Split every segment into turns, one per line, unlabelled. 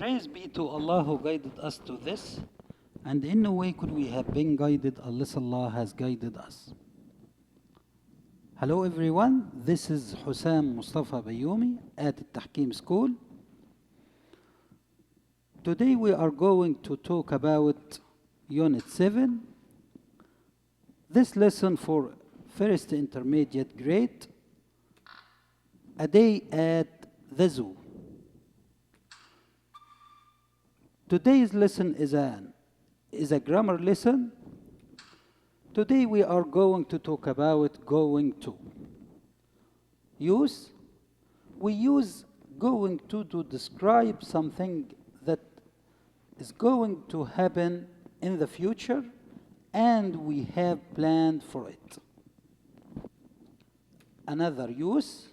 Praise be to Allah who guided us to this, and in no way could we have been guided unless Allah has guided us. Hello everyone, this is Hussam Mustafa Bayoumi at Tahkim School. Today we are going to talk about Unit 7. This lesson for first intermediate grade, a day at the zoo. Today's lesson is a grammar lesson. Today we are going to talk about going to. Use. We use going to describe something that is going to happen in the future and we have planned for it. Another use.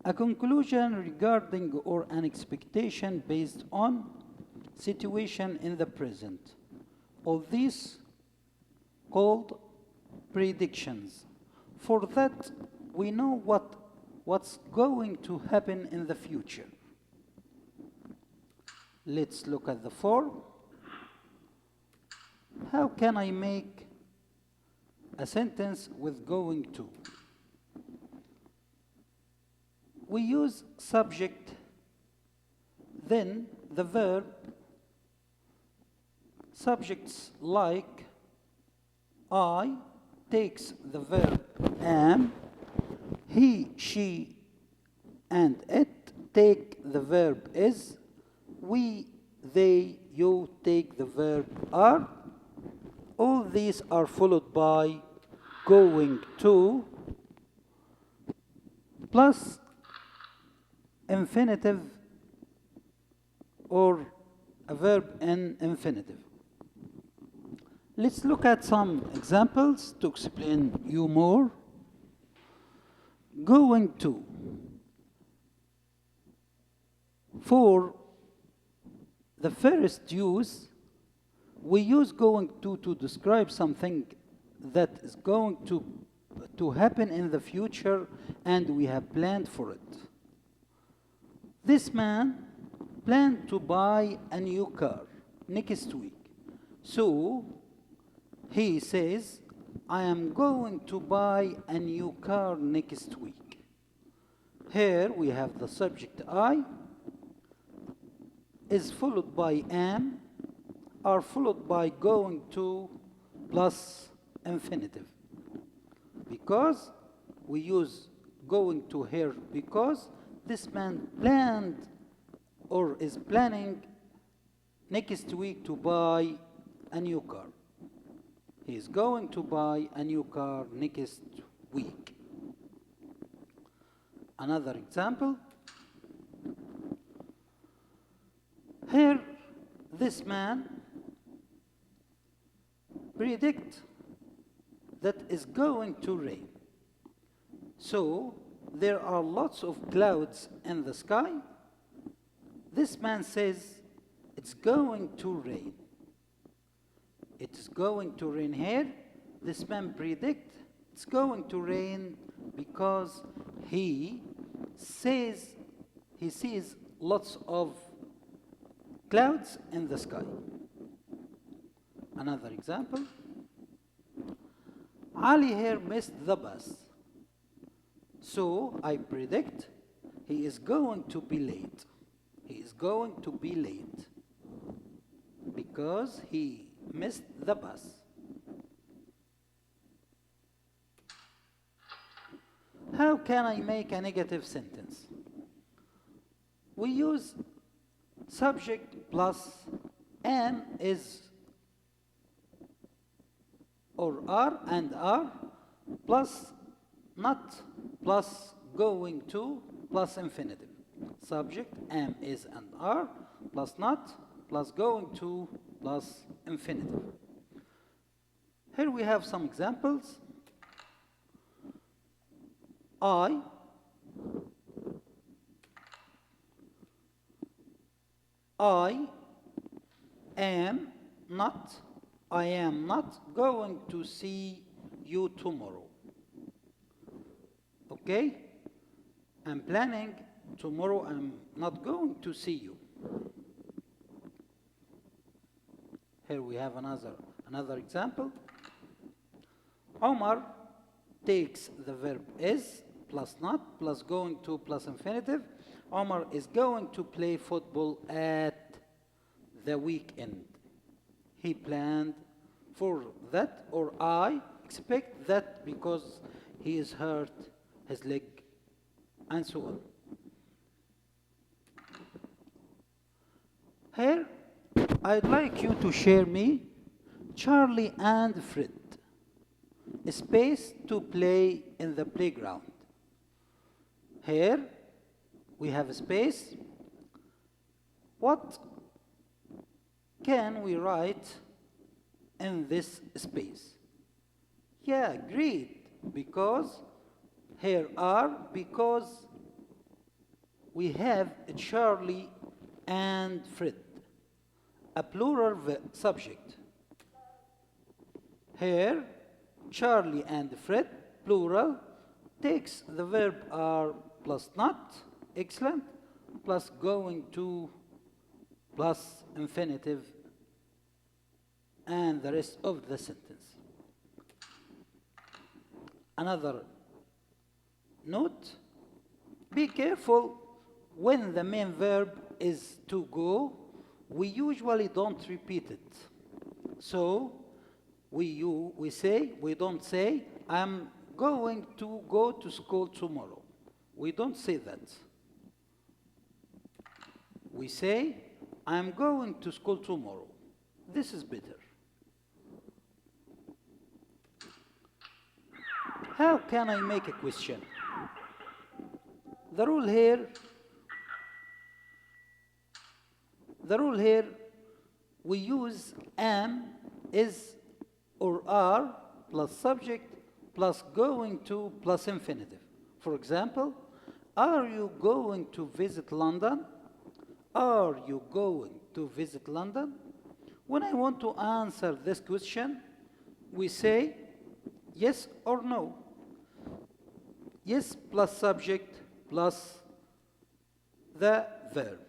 A conclusion regarding or an expectation based on situation in the present. All these called predictions. For that, we know what's going to happen in the future. Let's look at the form. How can I make a sentence with going to? We use subject, then the verb. Subjects like I takes the verb am, he, she, and it take the verb is, we, they, you take the verb are. All these are followed by going to plus infinitive or a verb in infinitive. Let's look at some examples to explain you more. Going to. For the first use, we use going to describe something that is going to happen in the future and we have planned for it. This man planned to buy a new car next week. So he says, I am going to buy a new car next week. Here we have the subject I is followed by am, are followed by going to plus infinitive. Because we use going to here because this man planned or is planning next week to buy a new car. He is going to buy a new car next week. Another example. Here, this man predict that it's going to rain. So, there are lots of clouds in the sky. This man says, it's going to rain. It's going to rain here. This man predict it's going to rain because he sees lots of clouds in the sky. Another example. Ali here missed the bus. So I predict he is going to be late. He is going to be late because he missed the bus. How can I make a negative sentence? We use subject plus am is or are and are plus not plus going to plus infinitive. Subject am is and are plus not plus going to plus infinitive. Here we have some examples. I am not going to see you tomorrow. Okay? I'm planning tomorrow I'm not going to see you. Here we have another example. Omar takes the verb is plus not plus going to plus infinitive. Omar is going to play football at the weekend. He planned for that, or I expect that because he is hurt his leg, and so on. Here, I'd like you to share me Charlie and Fred. A space to play in the playground. Here, we have a space. What can we write in this space? Yeah, great, because here are, because we have a Charlie and Fred, a plural subject. Here, Charlie and Fred, plural, takes the verb are plus not, excellent, plus going to, plus infinitive, and the rest of the sentence. Another note, be careful when the main verb is to go, we usually don't repeat it. So we don't say, I'm going to go to school tomorrow. We don't say that. We say, I'm going to school tomorrow. This is better. How can I make a question? The rule here, we use am, is, or are, plus subject, plus going to, plus infinitive. For example, are you going to visit London? Are you going to visit London? When I want to answer this question, we say yes or no. Yes plus subject plus the verb.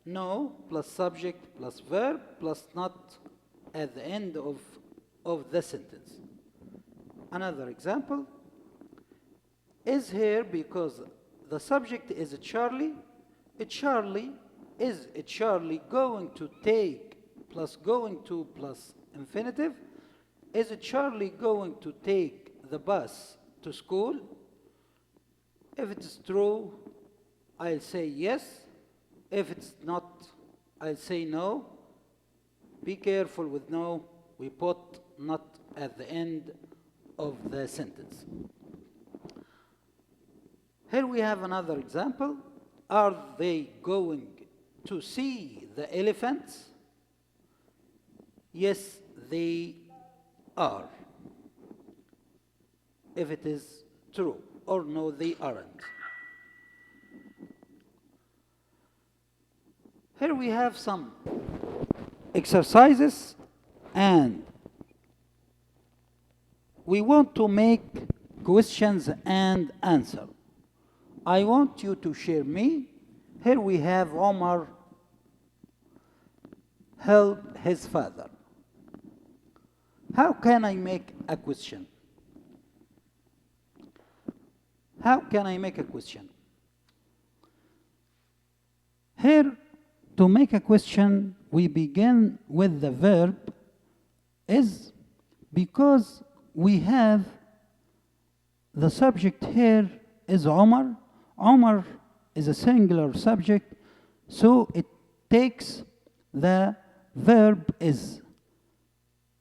No plus subject plus verb plus not at the end of the sentence. Another example is here because the subject is a Charlie. Is a Charlie going to take plus going to plus infinitive? Is a Charlie going to take the bus to school? If it's true, I'll say yes. If it's not, I'll say no. Be careful with no. We put not at the end of the sentence. Here we have another example. Are they going to see the elephants? Yes, they are. If it is true, or no, they aren't. Here we have some exercises, and we want to make questions and answer. I want you to share me. Here we have Omar help his father. How can I make a question? How can I make a question? Here, to make a question, we begin with the verb is, because we have the subject here is Omar. Omar is a singular subject, so it takes the verb is.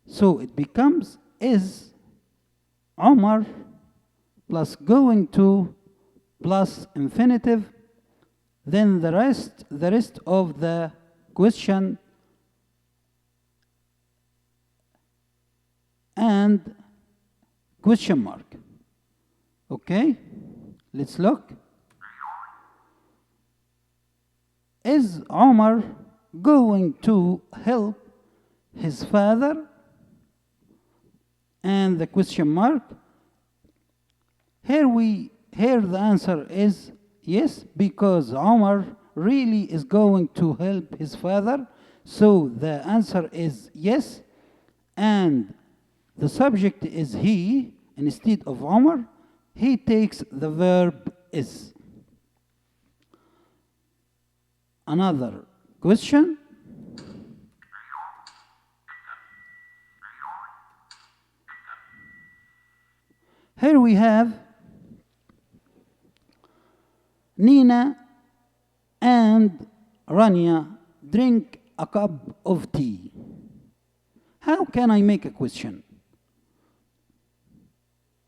So it becomes is Omar plus going to plus infinitive, then the rest of the question and question mark. Okay, let's look. Is Omar going to help his father? And the question mark. Here the answer is Yes, because Omar really is going to help his father. So the answer is yes. And the subject is he instead of Omar. He takes the verb is. Another question. Here we have Nina and Rania drink a cup of tea. How can I make a question?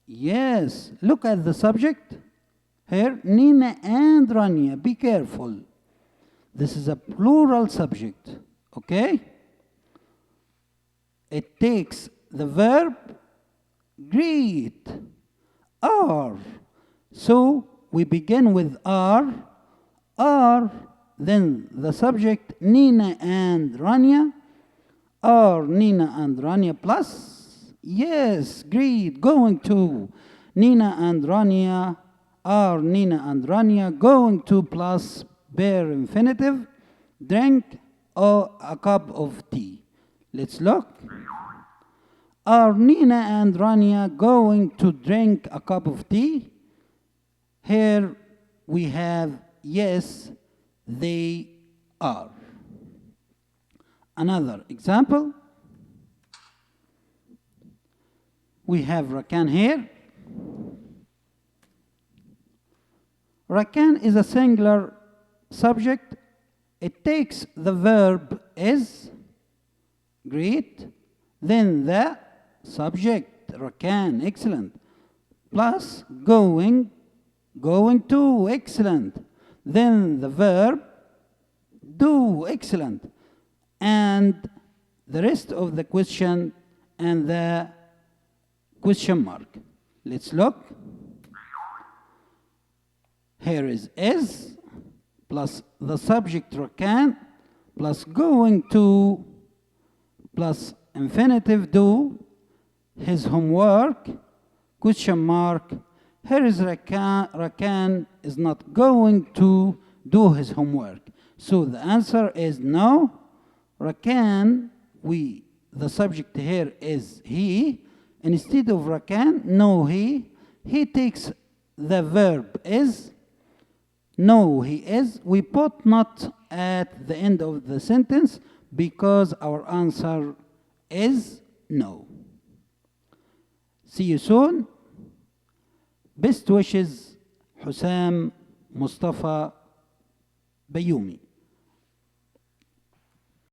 Yes, look at the subject. Here, Nina and Rania. Be careful. This is a plural subject, okay? It takes the verb greet, are. So we begin with are, then the subject Nina and Rania, are Nina and Rania plus, yes, greet, going to, Nina and Rania, are Nina and Rania, going to plus bare infinitive, drink a cup of tea. Let's look. Are Nina and Rania going to drink a cup of tea? Here we have yes, they are. Another example. We have Rakan here. Rakan is a singular subject. It takes the verb is, greet, then the subject, Rakan, excellent, plus going to, excellent, then the verb do, excellent, and the rest of the question and the question mark. Let's look. Here is plus the subject Rakan plus going to plus infinitive do, his homework, question mark. Here is Rakan is not going to do his homework. So the answer is no. Rakan, the subject here is he. Instead of Rakan, no he takes the verb is. No, he is. We put not at the end of the sentence because our answer is no. See you soon. Best wishes, Hussam Mustafa Bayoumi.